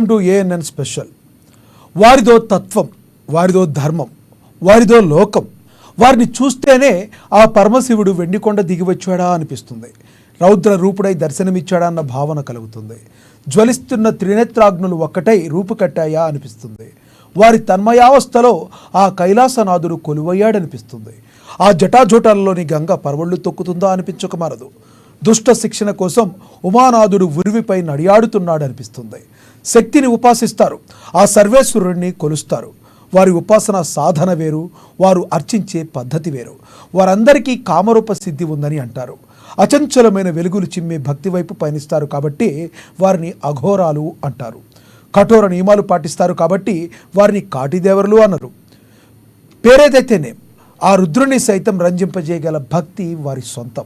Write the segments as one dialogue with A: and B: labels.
A: To ANN special. వారిదో తత్వం, వారిదో ధర్మం, వారిదో లోకం. వారిని చూస్తేనే ఆ పరమశివుడు వెండికొండ దిగివచ్చాడా అనిపిస్తుంది. రౌద్ర రూపుడై దర్శనమిచ్చాడా అన్న భావన కలుగుతుంది. జ్వలిస్తున్న త్రినేత్రాగ్నులు ఒక్కటై రూపుకట్టాయా అనిపిస్తుంది. వారి తన్మయావస్థలో ఆ కైలాసనాథుడు కొలువయ్యాడనిపిస్తుంది. ఆ జటాజోటాలలోని గంగ పరవళ్ళు తొక్కుతుందా అనిపించక మారదు. దుష్ట శిక్షణ కోసం ఉమానాథుడు ఉరివిపై నడియాడుతున్నాడనిపిస్తుంది. శక్తిని ఉపాసిస్తారు, ఆ సర్వేశ్వరుడిని కొలుస్తారు. వారి ఉపాసన సాధన వేరు, వారు అర్చించే పద్ధతి వేరు. వారందరికీ కామరూప సిద్ధి ఉందని అంటారు. అచంచలమైన వెలుగులు చిమ్మే భక్తి వైపు పయనిస్తారు కాబట్టి వారిని అఘోరాలు అంటారు. కఠోర నియమాలు పాటిస్తారు కాబట్టి వారిని కాటిదేవరులు అన్నారు. పేరేదైతేనే ఆ రుద్రుని సైతం రంజింపజేయగల భక్తి వారి సొంతం.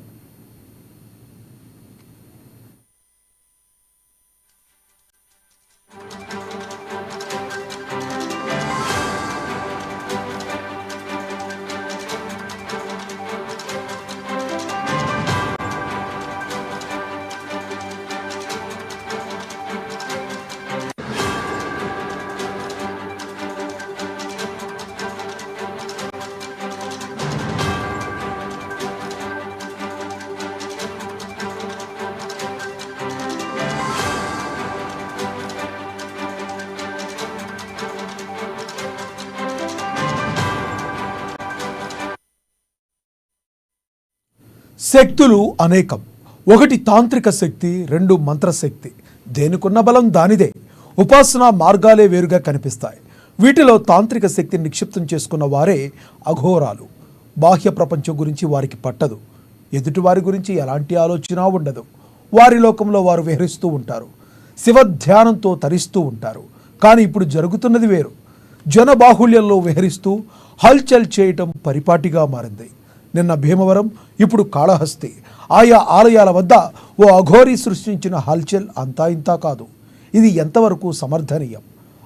A: శక్తులు అనేకం. ఒకటి తాంత్రిక శక్తి, రెండు మంత్రశక్తి. దేనికున్న బలం దానిదే. ఉపాసనా మార్గాలే వేరుగా కనిపిస్తాయి. వీటిలో తాంత్రిక శక్తిని నిక్షిప్తం చేసుకున్న వారే అఘోరాలు. బాహ్య ప్రపంచం గురించి వారికి పట్టదు. ఎదుటివారి గురించి ఎలాంటి ఆలోచన ఉండదు. వారి లోకంలో వారు విహరిస్తూ ఉంటారు. శివధ్యానంతో తరిస్తూ ఉంటారు. కానీ ఇప్పుడు జరుగుతున్నది వేరు. జనబాహుళ్యంలో విహరిస్తూ హల్చల్ చేయటం పరిపాటిగా మారింది. నిన్న భీమవరం, ఇప్పుడు కాళహస్తి. ఆయా ఆలయాల వద్ద ఓ అఘోరీ సృష్టించిన హల్చల్ అంతా ఇంతా కాదు. ఇది ఎంతవరకు సమర్థనీయం?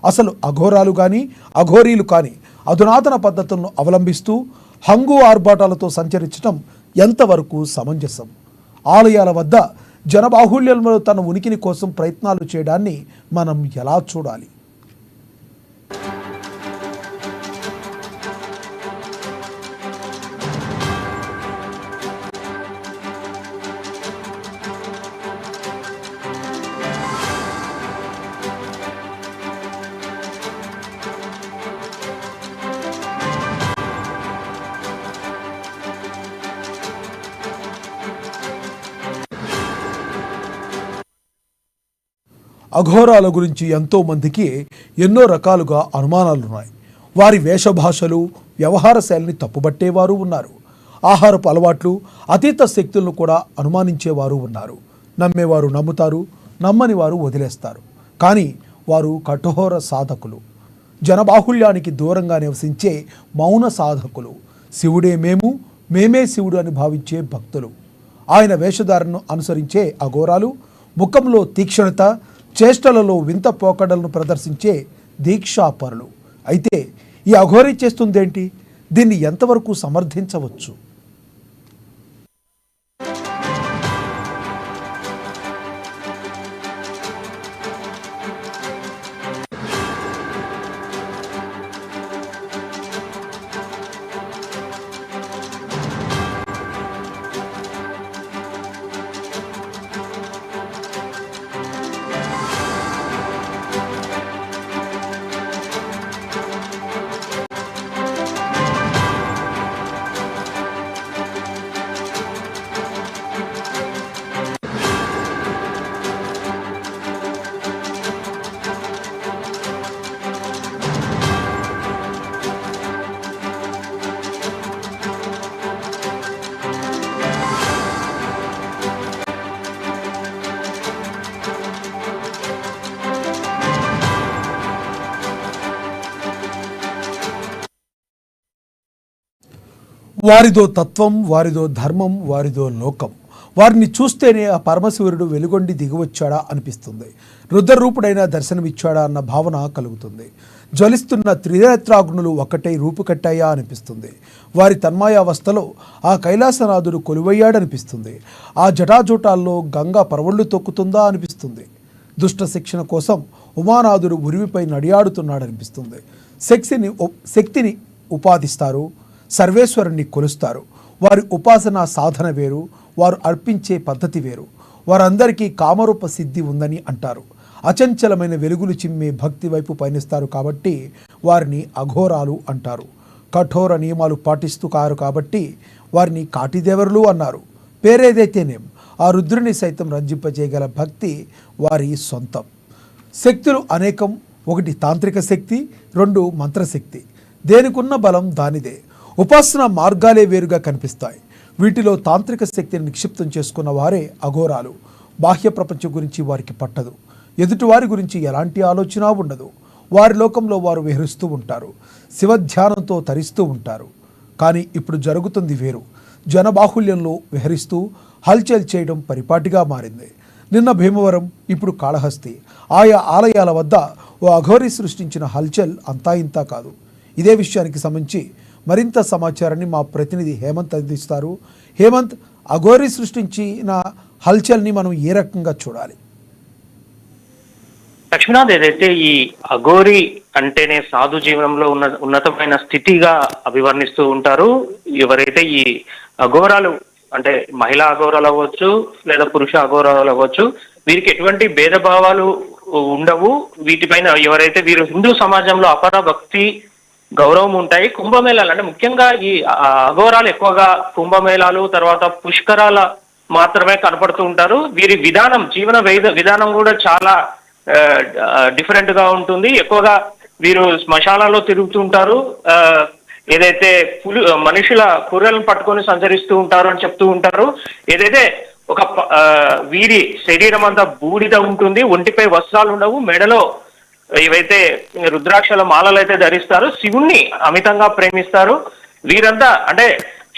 A: అసలు అఘోరాలు కానీ అఘోరీలు కానీ అధునాతన పద్ధతులను అవలంబిస్తూ హంగు ఆర్భాటాలతో సంచరించడం ఎంతవరకు సమంజసం? ఆలయాల వద్ద జనబాహుళ్యంలో తన ఉనికిని కోసం ప్రయత్నాలు చేయడాన్ని మనం ఎలా చూడాలి? అఘోరాల గురించి ఎంతోమందికి ఎన్నో రకాలుగా అనుమానాలున్నాయి. వారి వేషభాషలు, వ్యవహార శైలిని తప్పుబట్టేవారు ఉన్నారు. ఆహారపు అలవాట్లు, అతీత శక్తులను కూడా అనుమానించేవారు ఉన్నారు. నమ్మేవారు నమ్ముతారు, నమ్మని వారు వదిలేస్తారు. కానీ వారు కఠోర సాధకులు. జనబాహుళ్యానికి దూరంగా నివసించే మౌన సాధకులు. శివుడే మేము, మేమే శివుడు అని భావించే భక్తులు. ఆయన వేషధారణను అనుసరించే అఘోరాలు. ముఖంలో తీక్షణత, చేష్టలలో వింత పోకడలను ప్రదర్శించే దీక్షాపరులు. అయితే ఈ అఘోరీ చేస్తుందేంటి? దీన్ని ఎంతవరకు సమర్థించవచ్చు? వారిదో తత్వం, వారిదో ధర్మం, వారిదో లోకం. వారిని చూస్తేనే ఆ పరమశివుడు వెలుగొండి దిగివచ్చాడా అనిపిస్తుంది. రుద్రరూపుడైన దర్శనమిచ్చాడా అన్న భావన కలుగుతుంది. జ్వలిస్తున్న త్రినేత్రాగ్నులు ఒక్కటై రూపుకట్టాయా అనిపిస్తుంది. వారి తన్మయావస్థలో ఆ కైలాసనాథుడు కొలువయ్యాడనిపిస్తుంది. ఆ జటాజూటాల్లో గంగా పరవళ్ళు తొక్కుతుందా అనిపిస్తుంది. దుష్ట శిక్షణ కోసం ఉమానాథుడు ఉరివిపై నడియాడుతున్నాడనిపిస్తుంది. శక్తిని ఉపాదిస్తారు, సర్వేశ్వరుణ్ణి కొలుస్తారు. వారి ఉపాసన సాధన వేరు, వారు అర్పించే పద్ధతి వేరు. వారందరికీ కామరూప సిద్ధి ఉందని అంటారు. అచంచలమైన వెలుగులు చిమ్మే భక్తి వైపు పయనిస్తారు కాబట్టి వారిని అఘోరాలు అంటారు. కఠోర నియమాలు పాటిస్తూ కారు కాబట్టి వారిని కాటిదేవరులు అన్నారు. పేరేదైతేనేం ఆ రుద్రుని సైతం రంజింపజేయగల భక్తి వారి సొంతం. శక్తులు అనేకం. ఒకటి తాంత్రిక శక్తి, రెండు మంత్రశక్తి. దేనికున్న బలం దానిదే. ఉపాసన మార్గాలే వేరుగా కనిపిస్తాయి. వీటిలో తాంత్రిక శక్తిని నిక్షిప్తం చేసుకున్న వారే అఘోరాలు. బాహ్య ప్రపంచం గురించి వారికి పట్టదు. ఎదుటివారి గురించి ఎలాంటి ఆలోచన ఉండదు. వారి లోకంలో వారు విహరిస్తూ ఉంటారు, శివధ్యానంతో తరిస్తూ ఉంటారు. కానీ ఇప్పుడు జరుగుతుంది వేరు. జనబాహుల్యంలో విహరిస్తూ హల్చల్ చేయడం పరిపాటిగా మారింది. నిన్న భీమవరం, ఇప్పుడు కాళహస్తి. ఆయా ఆలయాల వద్ద ఓ అఘోరి సృష్టించిన హల్చల్ అంతా ఇంతా కాదు. ఇదే విషయానికి సంబంధించి మరింత సమాచారాన్ని మా ప్రతినిధి హేమంత్ అందిస్తారు. హేమంత్, అఘోరి సృష్టించిన హల్చల్ని మనం ఏ రకంగా చూడాలి?
B: లక్ష్మీనాథ్, ఏదైతే ఈ అఘోరి అంటేనే సాధు జీవనంలో ఉన్నతమైన స్థితిగా అభివర్ణిస్తూ ఉంటారు. ఎవరైతే ఈ అఘోరాలు అంటే మహిళా అఘోరాలు అవ్వచ్చు లేదా పురుష అఘోరాలు అవ్వచ్చు, వీరికి ఎటువంటి భేదభావాలు ఉండవు. వీటిపైన ఎవరైతే వీరు హిందూ సమాజంలో అపార భక్తి గౌరవం ఉంటాయి. కుంభమేళాలు అంటే ముఖ్యంగా ఈ అఘోరాలు ఎక్కువగా కుంభమేళాలు తర్వాత పుష్కరాల మాత్రమే కనపడుతూ ఉంటారు. వీరి విధానం, జీవన విధానం కూడా చాలా డిఫరెంట్ గా ఉంటుంది. ఎక్కువగా వీరు శ్మశానాల్లో తిరుగుతుంటారు. ఏదైతే మనుషుల పుర్రెలను పట్టుకొని సంచరిస్తూ ఉంటారు అని చెప్తూ ఉంటారు. ఏదైతే ఒక వీరి శరీరం అంతా బూడిద ఉంటుంది, ఒంటిపై వస్త్రాలు ఉండవు, మెడలో ఏవైతే రుద్రాక్షల మాలలు అయితే ధరిస్తారు, శివుణ్ణి అమితంగా ప్రేమిస్తారు. వీరంతా అంటే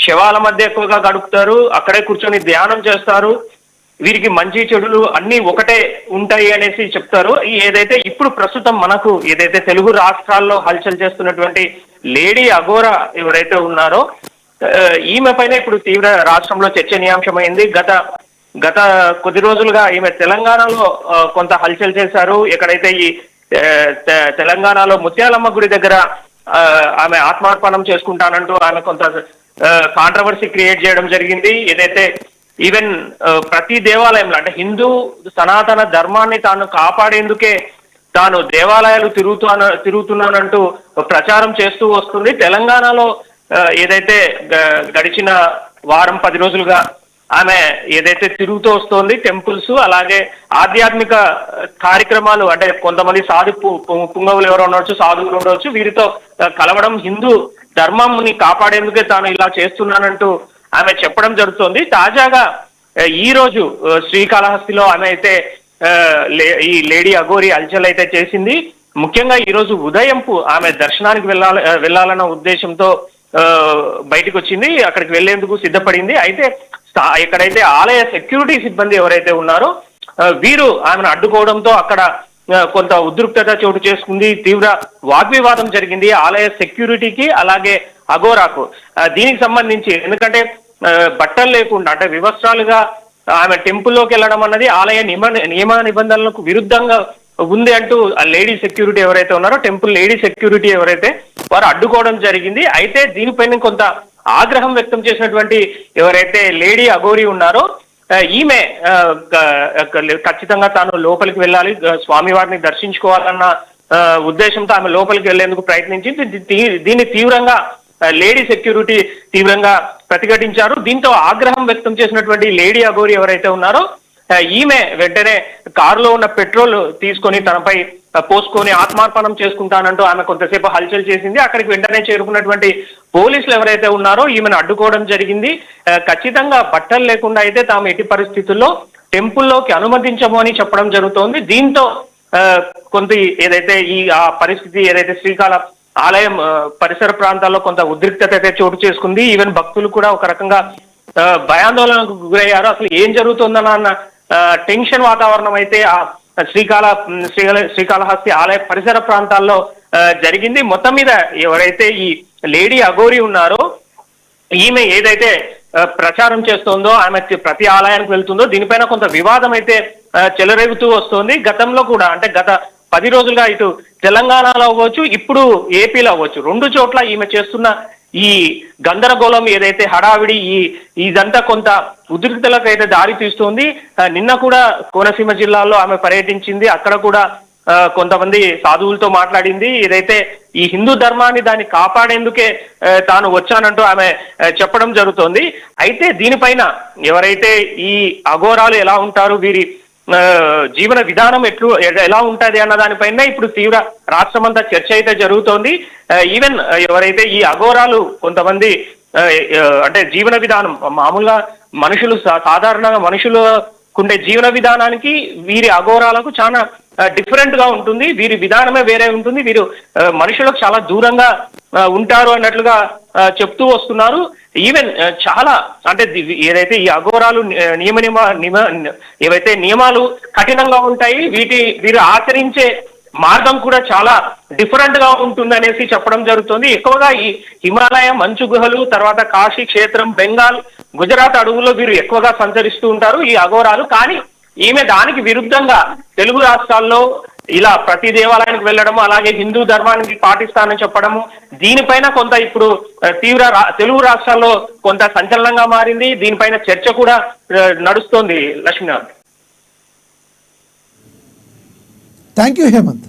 B: శవాల మధ్య ఎక్కువగా గడుపుతారు, అక్కడే కూర్చొని ధ్యానం చేస్తారు. వీరికి మంచి చెడులు అన్ని ఒకటే ఉంటాయి అనేసి చెప్తారు. ఏదైతే ఇప్పుడు ప్రస్తుతం మనకు ఏదైతే తెలుగు రాష్ట్రాల్లో హల్చల్ చేస్తున్నటువంటి లేడీ అఘోరా ఎవరైతే ఉన్నారో ఈమె పైన ఇప్పుడు తీవ్ర రాష్ట్రంలో చర్చనీయాంశమైంది. గత కొద్ది రోజులుగా ఈమె తెలంగాణలో కొంత హల్చల్ చేశారు. ఎక్కడైతే ఈ తెలంగాణలో ముత్యాలమ్మ గుడి దగ్గర ఆమె ఆత్మార్పణం చేసుకుంటానంటూ ఆమె కొంత కాంట్రవర్సీ క్రియేట్ చేయడం జరిగింది. ఏదైతే ఈవెన్ ప్రతి దేవాలయంలో అంటే హిందూ సనాతన ధర్మాన్ని తాను కాపాడేందుకే తాను దేవాలయాలు తిరుగుతున్నానంటూ ప్రచారం చేస్తూ వస్తుంది. తెలంగాణలో ఏదైతే గడిచిన వారం 10 రోజులుగా ఆమె ఏదైతే తిరుగుతూ వస్తోంది టెంపుల్స్, అలాగే ఆధ్యాత్మిక కార్యక్రమాలు అంటే కొంతమంది సాధు పుంగవులు ఎవరు ఉండవచ్చు, సాధువులు ఉండవచ్చు, వీరితో కలవడం, హిందూ ధర్మంని కాపాడేందుకే తాను ఇలా చేస్తున్నానంటూ ఆమె చెప్పడం జరుగుతోంది. తాజాగా ఈ రోజు శ్రీకాళహస్తిలో ఆమె అయితే ఈ లేడీ అఘోరి హల్చల్ అయితే చేసింది. ముఖ్యంగా ఈ రోజు ఉదయం ఆమె దర్శనానికి వెళ్ళాలన్న ఉద్దేశంతో బయటకు వచ్చింది. అక్కడికి వెళ్లేందుకు సిద్ధపడింది. అయితే ఎక్కడైతే ఆలయ సెక్యూరిటీ సిబ్బంది ఎవరైతే ఉన్నారో వీరు ఆమెను అడ్డుకోవడంతో అక్కడ కొంత ఉద్రిక్తత చోటు చేసుకుంది. తీవ్ర వాగ్వివాదం జరిగింది ఆలయ సెక్యూరిటీకి అలాగే అఘోరాకు. దీనికి సంబంధించి ఎందుకంటే బట్టలు లేకుండా అంటే వివస్త్రాలుగా ఆమె టెంపుల్లోకి వెళ్ళడం అన్నది ఆలయ నియమ నిబంధనలకు విరుద్ధంగా ఉంది అంటూ ఆ లేడీ సెక్యూరిటీ ఎవరైతే ఉన్నారో టెంపుల్ లేడీ సెక్యూరిటీ ఎవరైతే వారు అడ్డుకోవడం జరిగింది. అయితే దీనిపైన కొంత ఆగ్రహం వ్యక్తం చేసినటువంటి ఎవరైతే లేడీ అఘోరి ఉన్నారో ఈమె ఖచ్చితంగా తాను లోపలికి వెళ్ళాలి, స్వామివారిని దర్శించుకోవాలన్న ఉద్దేశంతో ఆమె లోపలికి వెళ్లేందుకు ప్రయత్నించింది. దీన్ని తీవ్రంగా లేడీ సెక్యూరిటీ తీవ్రంగా ప్రతిఘటించారు. దీంతో ఆగ్రహం వ్యక్తం చేసినటువంటి లేడీ అఘోరి ఎవరైతే ఉన్నారో ఈమె వెంటనే కారులో ఉన్న పెట్రోల్ తీసుకొని తనపై పోసుకొని ఆత్మార్పణం చేసుకుంటానంటూ ఆమె కొంతసేపు హల్చల్ చేసింది. అక్కడికి వెంటనే చేరుకున్నటువంటి పోలీసులు ఎవరైతే ఉన్నారో ఈమెను అడ్డుకోవడం జరిగింది. ఖచ్చితంగా బట్టలు లేకుండా అయితే తాము ఎట్టి పరిస్థితుల్లో టెంపుల్లోకి అనుమతించము అని చెప్పడం జరుగుతోంది. దీంతో కొంత ఏదైతే ఆ పరిస్థితి ఏదైతే శ్రీకాళ ఆలయం పరిసర ప్రాంతాల్లో కొంత ఉద్రిక్తత అయితే చోటు చేసుకుంది. ఈవెన్ భక్తులు కూడా ఒక రకంగా భయాందోళనకు గురయ్యారు. అసలు ఏం జరుగుతుందన్న టెన్షన్ వాతావరణం అయితే ఆ శ్రీకాళహస్తి ఆలయ పరిసర ప్రాంతాల్లో జరిగింది. మొత్తం మీద ఎవరైతే ఈ లేడీ అఘోరి ఉన్నారో ఈమె ఏదైతే ప్రచారం చేస్తోందో ఆమె ప్రతి ఆలయానికి వెళ్తుందో దీనిపైన కొంత వివాదం అయితే చెలరేగుతూ వస్తోంది. గతంలో కూడా అంటే గత 10 రోజులుగా ఇటు తెలంగాణలో అవ్వచ్చు, ఇప్పుడు ఏపీలో అవ్వచ్చు, 2 చోట్ల ఈమె చేస్తున్న ఈ గందరగోళం ఏదైతే హడావిడి ఇదంతా కొంత ఉద్రిక్తలకు అయితే దారి తీస్తుంది. నిన్న కూడా కోనసీమ జిల్లాలో ఆమె పర్యటించింది. అక్కడ కూడా కొంతమంది సాధువులతో మాట్లాడింది. ఏదైతే ఈ హిందూ ధర్మాన్ని దాన్ని కాపాడేందుకే తాను వచ్చానంటూ ఆమె చెప్పడం జరుగుతోంది. అయితే దీనిపైన ఎవరైతే ఈ అఘోరాలు ఎలా ఉంటారు, వీరి జీవన విధానం ఎలా ఉంటది అన్న దానిపైన ఇప్పుడు తీవ్ర రాష్ట్రమంతా చర్చ అయితే జరుగుతోంది. ఈవెన్ ఎవరైతే ఈ అఘోరాలు కొంతమంది అంటే జీవన విధానం మామూలుగా మనుషులు సాధారణంగా మనుషులకుండే జీవన విధానానికి వీరి అఘోరాలకు చాలా డిఫరెంట్ గా ఉంటుంది. వీరి విధానమే వేరే ఉంటుంది. వీరు మనుషులకు చాలా దూరంగా ఉంటారు అన్నట్లుగా చెప్తూ వస్తున్నారు. ఈవెన్ చాలా అంటే ఏదైతే ఈ అఘోరాలు ఏవైతే నియమాలు కఠినంగా ఉంటాయి, వీరు ఆచరించే మార్గం కూడా చాలా డిఫరెంట్ గా ఉంటుందనేసి చెప్పడం జరుగుతుంది. ఎక్కువగా ఈ హిమాలయ మంచు గుహలు, తర్వాత కాశీ క్షేత్రం, బెంగాల్, గుజరాత్ అడవుల్లో వీరు ఎక్కువగా సంచరిస్తూ ఉంటారు ఈ అఘోరాలు. కానీ ఈమె దానికి విరుద్ధంగా తెలుగు రాష్ట్రాల్లో ఇలా ప్రతి దేవాలయానికి వెళ్ళడము, అలాగే హిందూ ధర్మానికి పాటిస్తానని చెప్పడము, దీనిపైన కొంత ఇప్పుడు తెలుగు రాష్ట్రాల్లో కొంత సంచలనంగా మారింది. దీనిపైన చర్చ కూడా నడుస్తోంది. Lakshminath,
A: thank you Hemant.